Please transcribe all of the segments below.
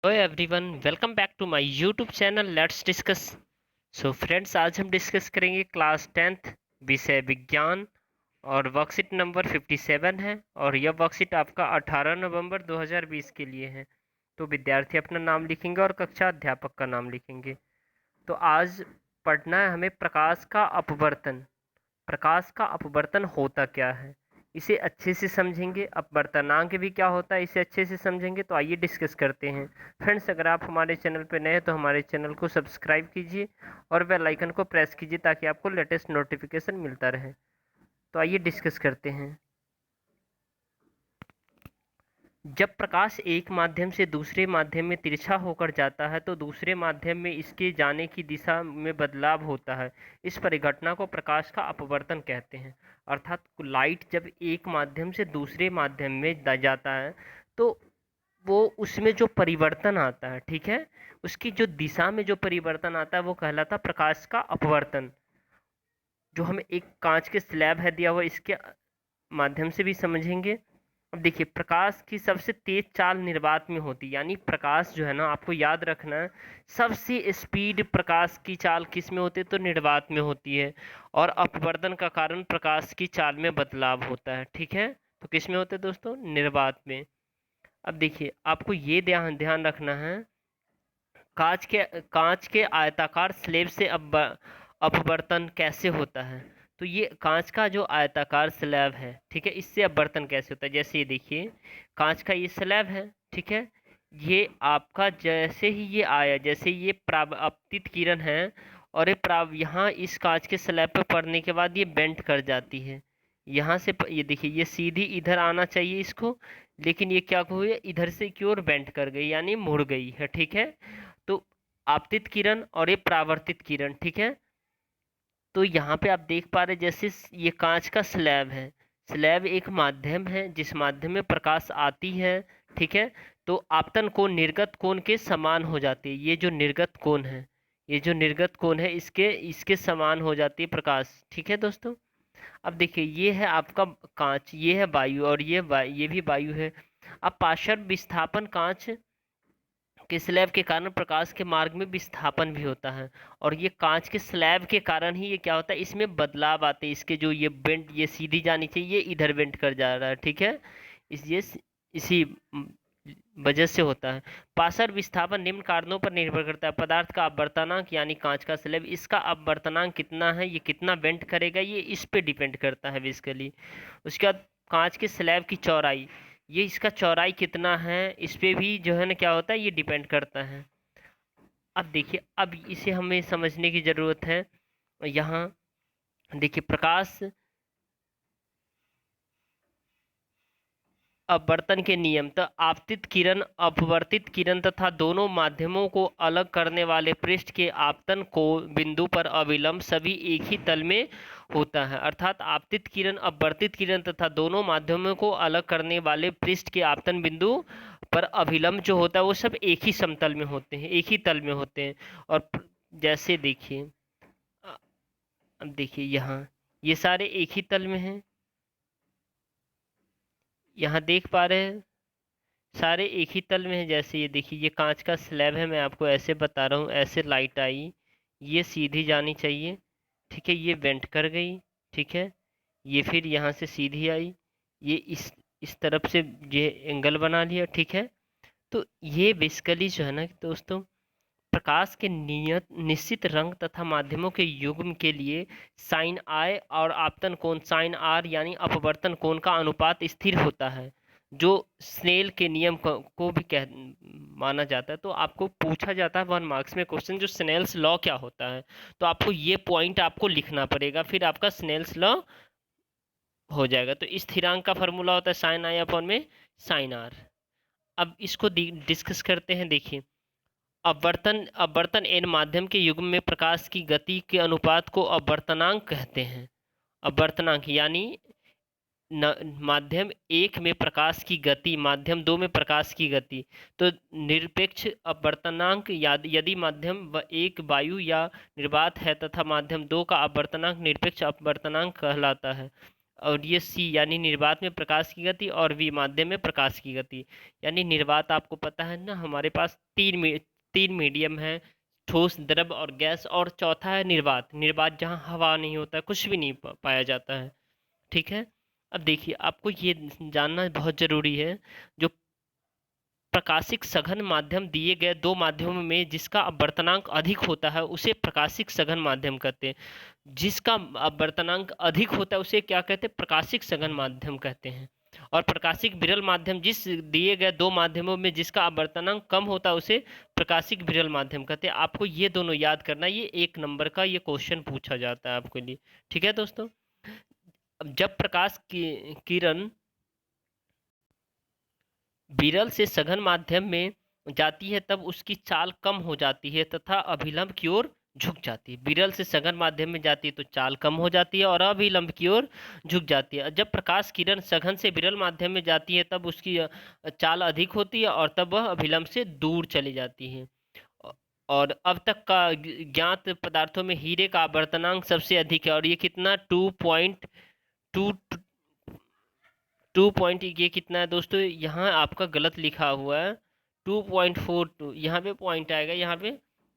Hello everyone, welcome back to my YouTube channel let's discuss. So friends, आज हम discuss करेंगे class 10th विषय विज्ञान और वर्कशीट नंबर 57 है। और यह वर्कशीट आपका 18 नवंबर 2020 के लिए है। तो विद्यार्थी अपना नाम लिखेंगे और कक्षा अध्यापक का नाम लिखेंगे। तो आज पढ़ना है हमें प्रकाश का अपवर्तन। प्रकाश का अपवर्तन होता क्या है, इसे अच्छे से समझेंगे। अपवर्तनांक भी क्या होता है, इसे अच्छे से समझेंगे। तो आइए डिस्कस करते हैं। फ्रेंड्स, अगर आप हमारे चैनल पर नए हैं तो हमारे चैनल को सब्सक्राइब कीजिए और बेल आइकन को प्रेस कीजिए ताकि आपको लेटेस्ट नोटिफिकेशन मिलता रहे। तो आइए डिस्कस करते हैं। जब प्रकाश एक माध्यम से दूसरे माध्यम में तिरछा होकर जाता है तो दूसरे माध्यम में इसके जाने की दिशा में बदलाव होता है। इस परिघटना को प्रकाश का अपवर्तन कहते हैं। अर्थात लाइट जब एक माध्यम से दूसरे माध्यम में जाता है तो वो उसमें जो परिवर्तन आता है, ठीक है, उसकी जो दिशा में जो परिवर्तन आता है वो कहलाता प्रकाश का अपवर्तन। जो हमें एक कांच के स्लैब है दिया हुआ, इसके माध्यम से भी समझेंगे। अब देखिए, प्रकाश की सबसे तेज चाल निर्वात में होती है। यानी प्रकाश जो है ना, आपको याद रखना है, सबसे स्पीड प्रकाश की चाल किस में होती है, तो निर्वात में होती है। और अपवर्तन का कारण प्रकाश की चाल में बदलाव होता है, ठीक है। तो किस में होते हैं दोस्तों, निर्वात में। अब देखिए, आपको ये ध्यान ध्यान रखना है, कांच के आयताकार स्लेब से अपवर्तन कैसे होता है। तो ये कांच का जो आयताकार स्लैब है, ठीक है, इससे अपवर्तन कैसे होता है। जैसे ये देखिए, कांच का ये स्लैब है, ठीक है। ये आपका जैसे ही ये आया, जैसे ये परावर्तित किरण है और ये यहाँ इस कांच के स्लैब पे पड़ने के बाद ये बेंट कर जाती है। यहाँ से ये देखिए, ये सीधी इधर आना चाहिए इसको, लेकिन ये क्या हुई, इधर से की ओर बेंट कर गई, यानी मुड़ गई है, ठीक है। तो आपतित किरण और ये परावर्तित किरण, ठीक है। तो यहाँ पे आप देख पा रहे, जैसे ये कांच का स्लैब है, स्लैब एक माध्यम है जिस माध्यम में प्रकाश आती है, ठीक है। तो आपतन कोण निर्गत कोण के समान हो जाती है। ये जो निर्गत कोण है, ये जो निर्गत कोण है, इसके इसके समान हो जाती है प्रकाश, ठीक है दोस्तों। अब देखिए, ये है आपका कांच, ये है वायु और ये भी वायु है। अब पार्श्व विस्थापन कांच के स्लैब के कारण प्रकाश के मार्ग में विस्थापन भी होता है। और ये कांच के स्लैब के कारण ही ये क्या होता है, इसमें बदलाव आते हैं। इसके जो ये बेंट, ये सीधी जानी चाहिए, ये इधर बेंट कर जा रहा है, ठीक है। इसी वजह से होता है। पार्श्व विस्थापन निम्न कारणों पर निर्भर करता है। पदार्थ का अपवर्तनांक यानी कांच का स्लैब, इसका अपवर्तनांक कितना है, ये कितना बेंट करेगा, ये इस पे डिपेंड करता है बेसिकली। उसके बाद कांच के स्लैब की चौड़ाई, ये इसका चौड़ाई कितना है, इस पे भी जो है ना क्या होता है, ये डिपेंड करता है। अब देखिए, अब इसे हमें समझने की ज़रूरत है। यहाँ देखिए, प्रकाश अपवर्तन के नियम। तो आपतित किरण, अपवर्तित किरण तथा दोनों माध्यमों को अलग करने वाले पृष्ठ के आपतन को बिंदु पर अविलंब सभी एक ही तल में होता है। अर्थात आपतित किरण, अपवर्तित किरण तथा दोनों माध्यमों को अलग करने वाले पृष्ठ के आपतन बिंदु पर अभिलंब जो होता है वो सब एक ही समतल में होते हैं, एक ही तल में होते हैं। और जैसे देखिए, अब देखिए यहाँ ये सारे एक ही तल में हैं, यहाँ देख पा रहे हैं सारे एक ही तल में है। जैसे ये देखिए, ये कांच का स्लैब है, मैं आपको ऐसे बता रहा हूँ, ऐसे लाइट आई, ये सीधी जानी चाहिए, ठीक है, ये बेंट कर गई, ठीक है। ये फिर यहाँ से सीधी आई, ये इस तरफ से ये एंगल बना लिया, ठीक है। तो ये बेसिकली जो है ना दोस्तों, प्रकाश के नियत निश्चित रंग तथा माध्यमों के युग्म के लिए साइन आई और आपतन कोण साइन आर यानी अपवर्तन कोण का अनुपात स्थिर होता है, जो स्नेल के नियम को भी कह माना जाता है। तो आपको पूछा जाता है 1 मार्क्स में क्वेश्चन, जो स्नेल्स लॉ क्या होता है। तो आपको ये पॉइंट आपको लिखना पड़ेगा, फिर आपका स्नेल्स लॉ हो जाएगा। तो इस स्थिरांक का फॉर्मूला होता है साइन आई अपॉन में साइन आर। अब इसको डिस्कस करते हैं। देखिए, अपवर्तन अपवर्तन एन माध्यम के युग्म में प्रकाश की गति के अनुपात को अपवर्तनांक कहते हैं। अपवर्तनांक यानी माध्यम एक में प्रकाश की गति, माध्यम दो में प्रकाश की गति। तो निरपेक्ष अपवर्तनांक यदि माध्यम एक वायु या निर्वात है तथा माध्यम दो का अपवर्तनांक निरपेक्ष अपवर्तनांक कहलाता है। और ये सी यानी निर्वात में प्रकाश की गति, और वी माध्यम में प्रकाश की गति। यानी निर्वात आपको पता है ना, हमारे पास तीन मीडियम है, ठोस, द्रव और गैस, और चौथा है निर्वात। निर्वात जहाँ हवा नहीं होता, कुछ भी नहीं पाया जाता है, ठीक है। अब देखिए, आपको ये जानना बहुत जरूरी है, जो प्रकाशिक सघन माध्यम दिए गए दो माध्यमों में जिसका अपवर्तनांक अधिक होता है उसे प्रकाशिक सघन माध्यम कहते हैं। जिसका अपवर्तनांक अधिक होता है उसे क्या कहते हैं? प्रकाशिक सघन माध्यम कहते हैं। और प्रकाशिक विरल माध्यम, जिस दिए गए दो माध्यमों में जिसका अपवर्तनांक कम होता है उसे प्रकाशिक विरल माध्यम कहते हैं। आपको ये दोनों याद करना, ये 1 नंबर का ये क्वेश्चन पूछा जाता है आपके लिए, ठीक है दोस्तों। अब जब प्रकाश की किरण विरल से सघन माध्यम में जाती है तब उसकी चाल कम हो जाती है तथा अभिलंब की ओर झुक जाती है। विरल से सघन माध्यम में जाती है तो चाल कम हो जाती है और अभिलंब की ओर झुक जाती है। जब प्रकाश किरण सघन से विरल माध्यम में जाती है तब उसकी चाल अधिक होती है और तब वह अभिलंब से दूर चली जाती है। और अब तक का ज्ञात पदार्थों में हीरे का आवर्तनांक सबसे अधिक है, और ये कितना? 2.2। 2 पॉइंट, ये कितना है दोस्तों? यहाँ आपका गलत लिखा हुआ है 2.42। यहाँ पे पॉइंट आएगा, यहाँ पे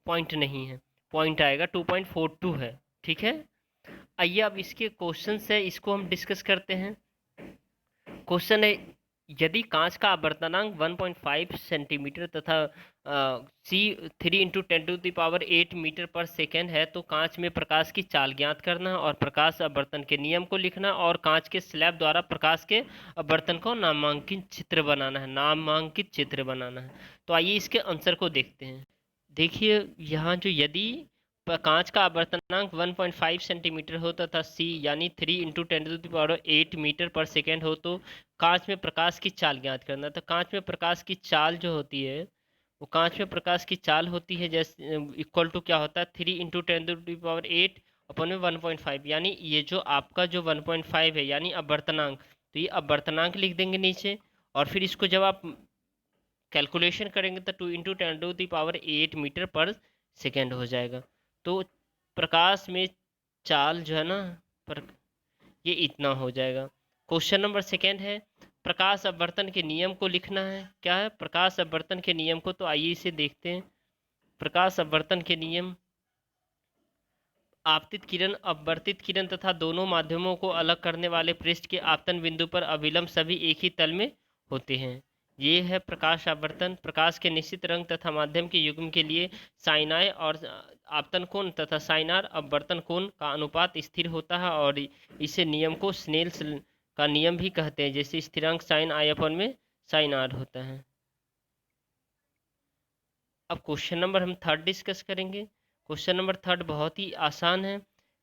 पॉइंट नहीं है, पॉइंट आएगा 2.42 है, ठीक है। आइए अब इसके क्वेश्चन है, इसको हम डिस्कस करते हैं। क्वेश्चन है, यदि कांच का आवर्तनांक 1.5 सेंटीमीटर तथा सी 3 × 10⁸ मीटर पर सेकेंड है तो कांच में प्रकाश की चाल ज्ञात करना और प्रकाश अपवर्तन के नियम को लिखना और कांच के स्लैब द्वारा प्रकाश के अपवर्तन को नामांकित चित्र बनाना है, नामांकित चित्र बनाना है। तो आइए इसके आंसर को देखते हैं। देखिए यहाँ जो, यदि कांच का आवर्तनांक 1.5 सेंटीमीटर हो तथा सी यानी 3 × 10⁸ मीटर पर सेकेंड हो तो कांच में प्रकाश की चाल ज्ञात करना। तो कांच में प्रकाश की चाल जो होती है, वो कांच में प्रकाश की चाल होती है जैसे इक्वल टू क्या होता है? 3 × 10⁸ अपन में 1.5, यानी ये जो आपका जो 1.5 है यानी अपवर्तनांक, तो ये अपवर्तनांक लिख देंगे नीचे, और फिर इसको जब आप कैलकुलेशन करेंगे तो 2 × 10⁸ मीटर पर सेकेंड हो जाएगा। तो प्रकाश में चाल जो है ना, पर ये इतना हो जाएगा। क्वेश्चन नंबर सेकेंड है, प्रकाश अपवर्तन के नियम को लिखना है। क्या है प्रकाश अपवर्तन के नियम को? तो आइए इसे देखते हैं। प्रकाश अपवर्तन के नियम, आपतित किरण, अपवर्तित किरण तथा दोनों माध्यमों को अलग करने वाले पृष्ठ के आपतन बिंदु पर अभिलंब सभी एक ही तल में होते हैं। ये है प्रकाश अपवर्तन। प्रकाश के निश्चित रंग तथा माध्यम के युग्म के लिए साइनाय और आपतन कोण तथा साइनार अपवर्तन कोण का अनुपात स्थिर होता है और इसे नियम को स्नेल्स का नियम भी कहते हैं। जैसे स्थिरांक साइन आई अपन में साइन आर होता है। अब क्वेश्चन नंबर हम थर्ड डिस्कस करेंगे। क्वेश्चन नंबर थर्ड बहुत ही आसान है।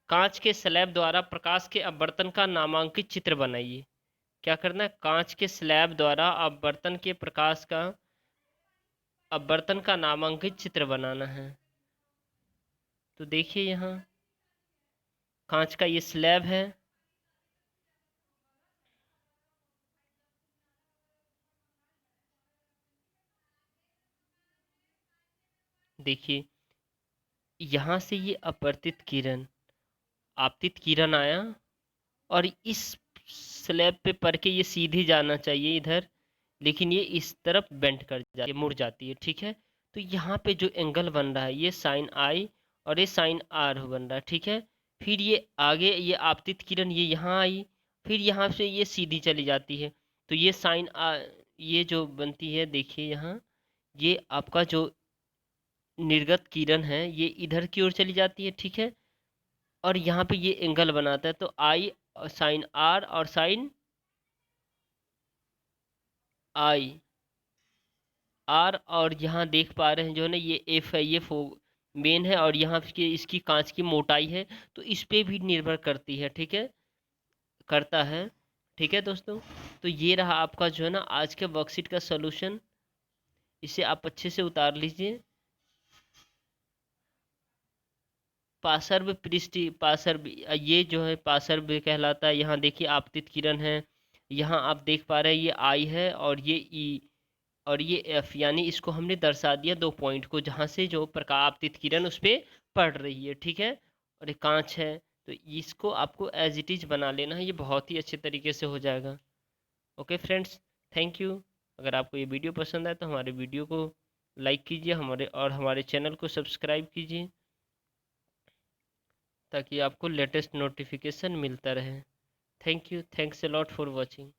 कांच के स्लैब द्वारा प्रकाश के अपवर्तन का नामांकित चित्र बनाइए। क्या करना है? कांच के स्लैब द्वारा अपवर्तन के प्रकाश का अपवर्तन का नामांकित चित्र बनाना है। तो देखिए यहाँ कांच का ये स्लैब है, देखिए यहाँ से ये अपवर्तित किरण, आपतित किरण आया और इस स्लैब पे पड़ के ये सीधी जाना चाहिए इधर, लेकिन ये इस तरफ बेंड कर जाती है, मुड़ जाती है, ठीक है। तो यहाँ पे जो एंगल बन रहा है ये साइन आई और ये साइन आर बन रहा है, ठीक है। फिर ये आगे ये आपतित किरण ये यहाँ आई, फिर यहाँ से ये सीधी चली जाती है, तो ये साइन ये जो बनती है, देखिए यहाँ ये आपका जो निर्गत किरण है ये इधर की ओर चली जाती है, ठीक है। और यहाँ पे ये एंगल बनाता है, तो आई साइन आर और साइन आई आर, और यहाँ देख पा रहे हैं जो है ना ये एफ है, ये मेन है, और यहाँ की इसकी कांच की मोटाई है, तो इस पे भी निर्भर करती है, ठीक है, करता है, ठीक है दोस्तों। तो ये रहा आपका जो है ना आज के वर्कशीट का सॉल्यूशन, इसे आप अच्छे से उतार लीजिए। पार्श्व पृष्ठ, पार्श्व ये जो है पार्श्व कहलाता है। यहाँ देखिए आपतित किरण है, यहाँ आप देख पा रहे हैं ये आई है और ये ई और ये एफ, यानी इसको हमने दर्शा दिया 2 पॉइंट को जहाँ से जो प्रकाश आपतित किरण उस पर पड़ रही है, ठीक है। और ये कांच है, तो इसको आपको एज इट इज़ बना लेना है, ये बहुत ही अच्छे तरीके से हो जाएगा। Okay friends, thank you. अगर आपको ये वीडियो पसंद आए तो हमारे वीडियो को लाइक कीजिए, हमारे चैनल को सब्सक्राइब कीजिए, ताकि आपको लेटेस्ट नोटिफिकेशन मिलता रहे। Thank you, thanks a lot for watching.